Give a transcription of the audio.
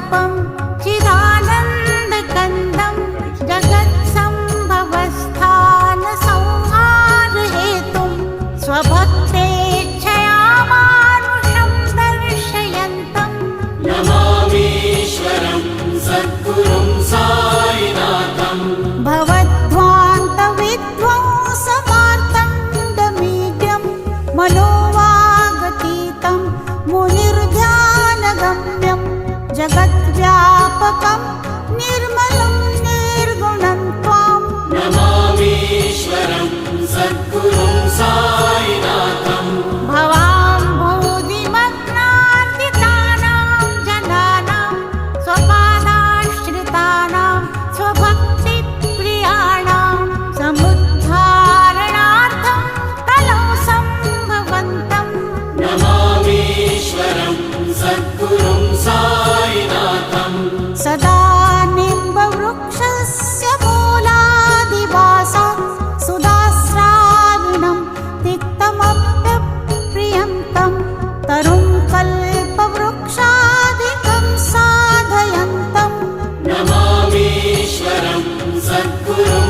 स्वरूपं चिदानन्दकन्दं जगत्सम्भवस्थानसंहारहेतुं स्वभक्तेच्छया मानुषं दर्शयन्तं नमामीश्वरं सद्गुरुं साईनाथं भवद्ध्वान्तविध्वंसमार्तण्डमीड्यं मनोवागतीतं मुनिर्ध्यानगम्यं जगद्व्यापकं निर्मलं निर्गुणं त्वां नमामीश्वरं सद्गुरुं साईनाथं भवाम्भोधिमग्नार्दितानां जनानां स्वपादाश्रितानां स्वभक्तिप्रियाणां समुद्धारणार्थं कलौ सम्भवन्तं नमामीश्वरं सद्गुरुं साईनाथं सदा निम्बवृक्षस्य मूलादिवासात् सुधास्राविणं तिक्तमप्यप्रियन्तं तरुं कल्पवृक्षादिकं साधयन्तं नमामीश्वरं सद्गुरुं